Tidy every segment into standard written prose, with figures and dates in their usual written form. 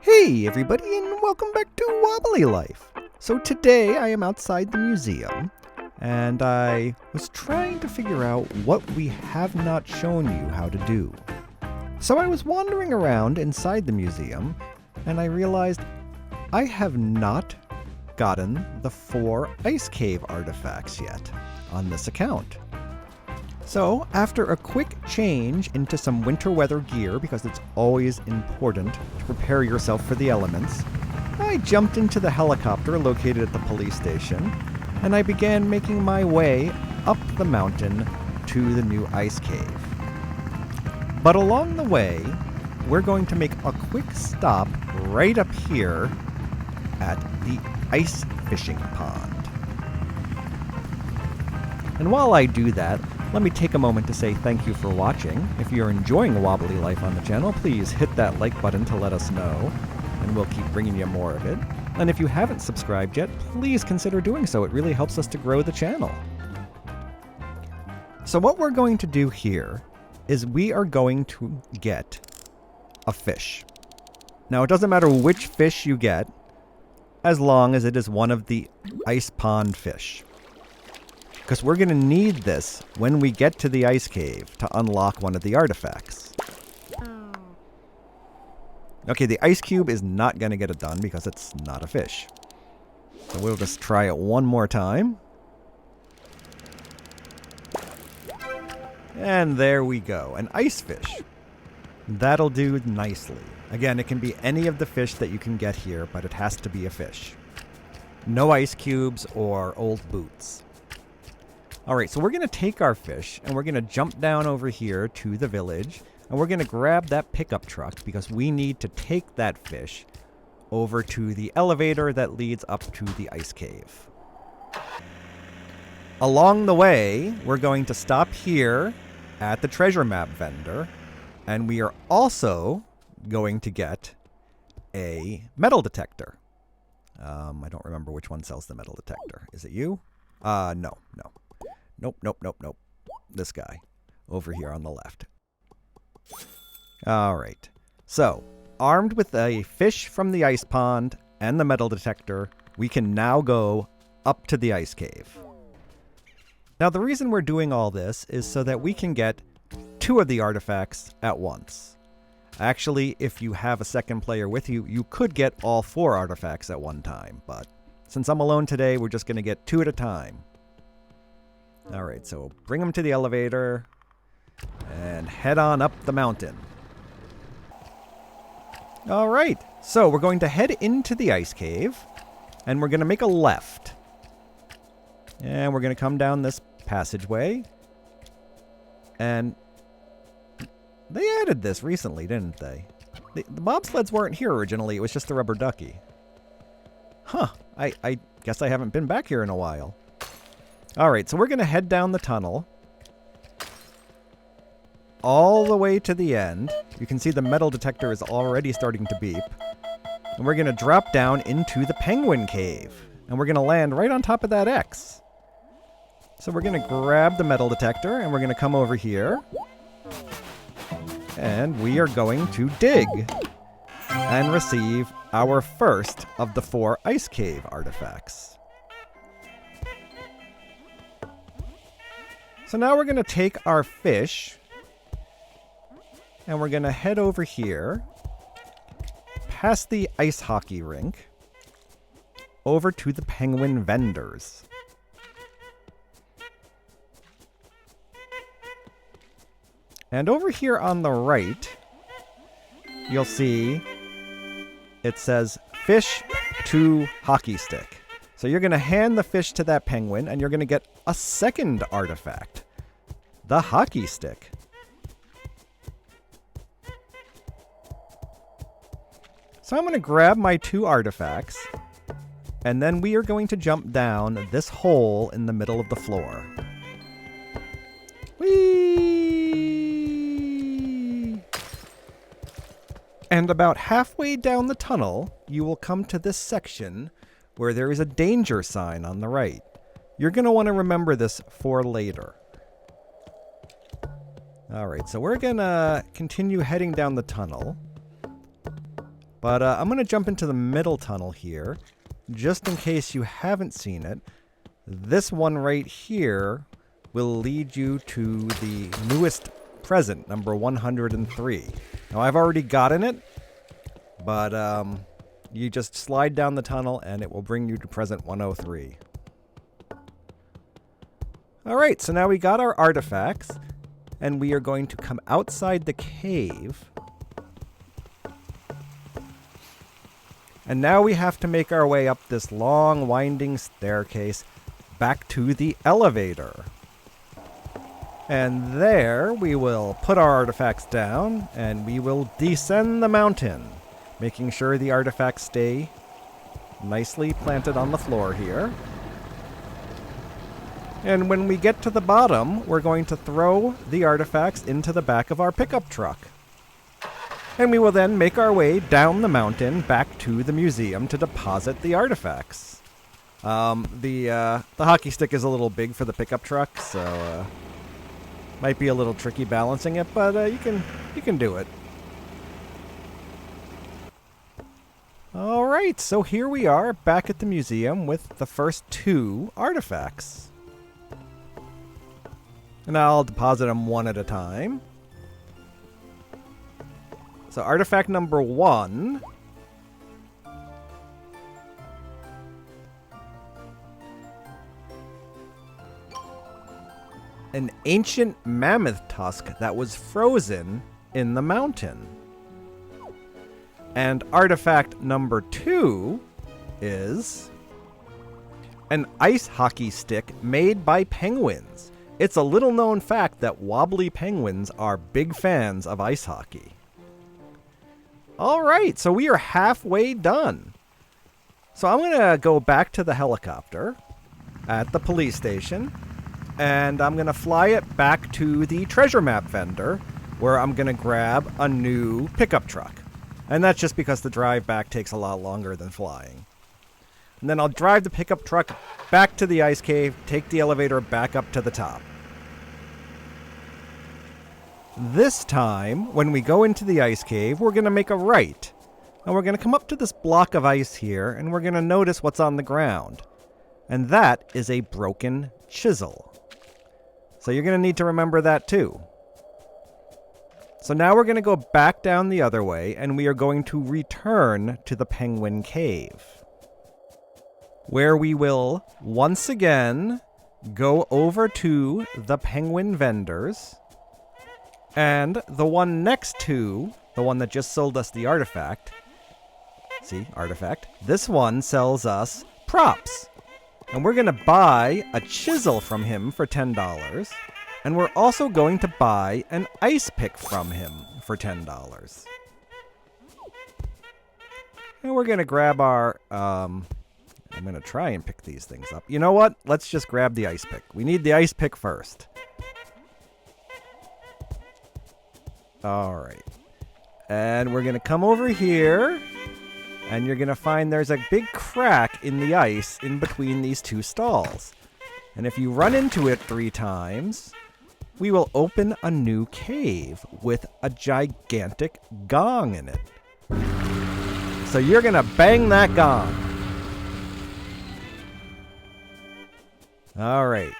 Hey everybody, and welcome back to Wobbly Life. So today I am outside the museum, and I was trying to figure out what we have not shown you how to do. So I was wandering around inside the museum, and I realized I have not gotten the 4 ice cave artifacts yet on this account. So, after a quick change into some winter weather gear, because it's always important to prepare yourself for the elements, I jumped into the helicopter located at the police station, and I began making my way up the mountain to the new ice cave. But along the way, we're going to make a quick stop right up here at the ice fishing pond. And while I do that, let me take a moment to say thank you for watching. If you're enjoying Wobbly Life on the channel, please hit that like button to let us know, and we'll keep bringing you more of it. And if you haven't subscribed yet, please consider doing so. It really helps us to grow the channel. So what we're going to do here is we are going to get a fish. Now, it doesn't matter which fish you get, as long as it is one of the ice pond fish. Because we're going to need this when we get to the ice cave to unlock one of the artifacts. Okay, the ice cube is not going to get it done because it's not a fish. So we'll just try it one more time. And there we go, an ice fish. That'll do nicely. Again, it can be any of the fish that you can get here, but it has to be a fish. No ice cubes or old boots. Alright, so we're going to take our fish, and we're going to jump down over here to the village, and we're going to grab that pickup truck, because we need to take that fish over to the elevator that leads up to the ice cave. Along the way, we're going to stop here at the treasure map vendor, and we are also going to get a metal detector. I don't remember which one sells the metal detector. Is it you? No. Nope. This guy over here on the left. All right. So, armed with a fish from the ice pond and the metal detector, we can now go up to the ice cave. Now, the reason we're doing all this is so that we can get 2 of the artifacts at once. Actually, if you have a second player with you, you could get all 4 artifacts at one time. But since I'm alone today, we're just going to get 2 at a time. Alright, so bring them to the elevator and head on up the mountain. Alright, so we're going to head into the ice cave, and we're going to make a left. And we're going to come down this passageway. And they added this recently, didn't they? The bobsleds weren't here originally, it was just the rubber ducky. Huh, I guess I haven't been back here in a while. Alright, so we're going to head down the tunnel all the way to the end. You can see the metal detector is already starting to beep. And we're going to drop down into the penguin cave. And we're going to land right on top of that X. So we're going to grab the metal detector and we're going to come over here. And we are going to dig and receive our first of the 4 ice cave artifacts. So now we're going to take our fish, and we're going to head over here, past the ice hockey rink, over to the penguin vendors. And over here on the right, you'll see it says fish to hockey stick. So you're going to hand the fish to that penguin, and you're going to get a second artifact, the hockey stick. So I'm going to grab my 2 artifacts, and then we are going to jump down this hole in the middle of the floor. Whee! And about halfway down the tunnel, you will come to this section where there is a danger sign on the right. You're going to want to remember this for later. Alright, so we're going to continue heading down the tunnel. But I'm going to jump into the middle tunnel here, just in case you haven't seen it. This one right here will lead you to the newest present, number 103. Now, I've already gotten it, but you just slide down the tunnel and it will bring you to present 103. Alright, so now we got our artifacts, and we are going to come outside the cave. And now we have to make our way up this long, winding staircase back to the elevator. And there we will put our artifacts down, and we will descend the mountain, making sure the artifacts stay nicely planted on the floor here. And when we get to the bottom, we're going to throw the artifacts into the back of our pickup truck. And we will then make our way down the mountain back to the museum to deposit the artifacts. The hockey stick is a little big for the pickup truck, so might be a little tricky balancing it, but you can do it. All right, so here we are back at the museum with the first 2 artifacts. And I'll deposit them one at a time. So artifact number 1. An ancient mammoth tusk that was frozen in the mountain. And artifact number 2 is an ice hockey stick made by penguins. It's a little known fact that wobbly penguins are big fans of ice hockey. All right, so we are halfway done. So I'm going to go back to the helicopter at the police station, and I'm going to fly it back to the treasure map vendor, where I'm going to grab a new pickup truck. And that's just because the drive back takes a lot longer than flying. And then I'll drive the pickup truck back to the ice cave, take the elevator back up to the top. This time, when we go into the ice cave, we're going to make a right. And we're going to come up to this block of ice here, and we're going to notice what's on the ground. And that is a broken chisel. So you're going to need to remember that too. So now we're going to go back down the other way, and we are going to return to the Penguin Cave, where we will once again go over to the penguin vendors. And the one next to the one that just sold us the artifact, see, artifact, this one sells us props. And we're going to buy a chisel from him for $10. And we're also going to buy an ice pick from him for $10. And we're going to grab our, I'm going to try and pick these things up. You know what? Let's just grab the ice pick. We need the ice pick first. All right. And we're going to come over here, and you're going to find there's a big crack in the ice in between these 2 stalls. And if you run into it 3 times, we will open a new cave with a gigantic gong in it. So you're going to bang that gong. All right.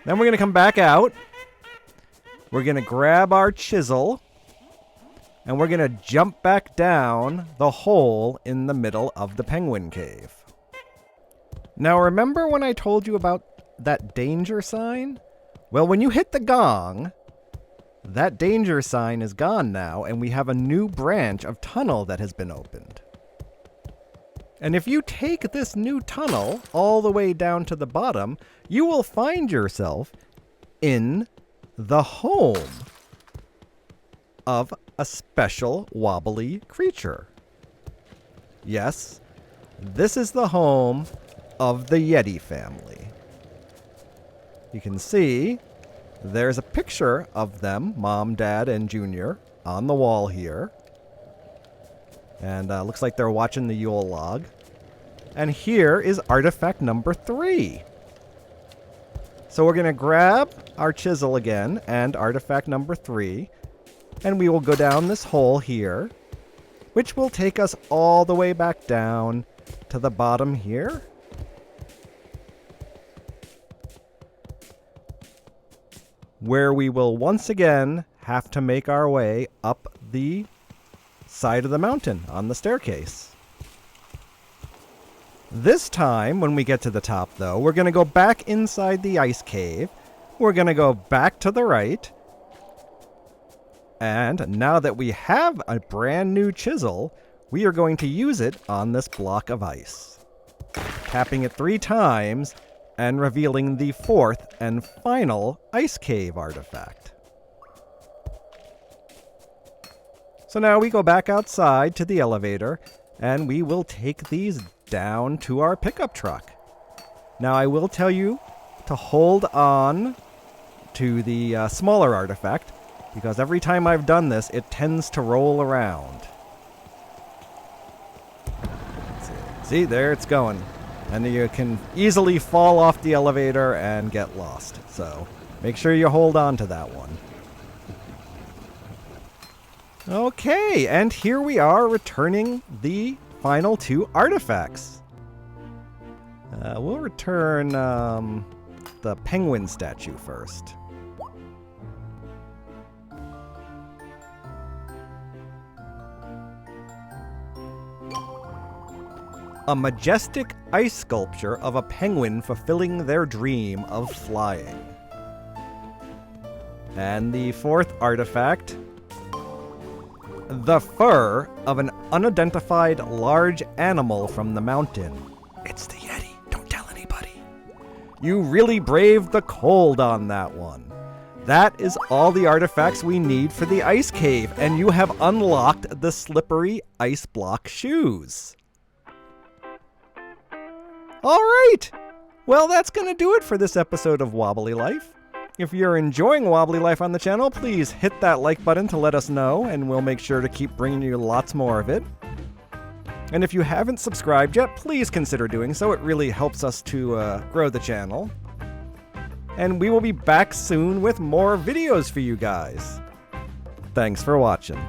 Then we're going to come back out. We're going to grab our chisel, and we're going to jump back down the hole in the middle of the penguin cave. Now, remember when I told you about that danger sign? Well, when you hit the gong, that danger sign is gone now, and we have a new branch of tunnel that has been opened. And if you take this new tunnel all the way down to the bottom, you will find yourself in the home of a special wobbly creature. Yes, this is the home of the Yeti family. You can see there's a picture of them, Mom, Dad, and Junior, on the wall here. And looks like they're watching the Yule log. And here is artifact number 3. So we're going to grab our chisel again and artifact number 3. And we will go down this hole here. which will take us all the way back down to the bottom here. Where we will once again have to make our way up the side of the mountain on the staircase. This time, when we get to the top, though, we're going to go back inside the ice cave. We're going to go back to the right. And now that we have a brand new chisel, we are going to use it on this block of ice. Tapping it 3 times and revealing the 4th and final ice cave artifact. So now we go back outside to the elevator, and we will take these down to our pickup truck. Now I will tell you to hold on to the smaller artifact, because every time I've done this, it tends to roll around. See, there it's going. And you can easily fall off the elevator and get lost. So make sure you hold on to that one. Okay, and here we are returning the final 2 artifacts. We'll return the penguin statue first. A majestic ice sculpture of a penguin fulfilling their dream of flying. And the 4th artifact, the fur of an unidentified large animal from the mountain. It's the Yeti. Don't tell anybody. You really braved the cold on that one. That is all the artifacts we need for the ice cave, and you have unlocked the slippery ice block shoes. All right. Well, that's going to do it for this episode of Wobbly Life. If you're enjoying Wobbly Life on the channel, please hit that like button to let us know, and we'll make sure to keep bringing you lots more of it. And if you haven't subscribed yet, please consider doing so. It really helps us to grow the channel. And we will be back soon with more videos for you guys. Thanks for watching.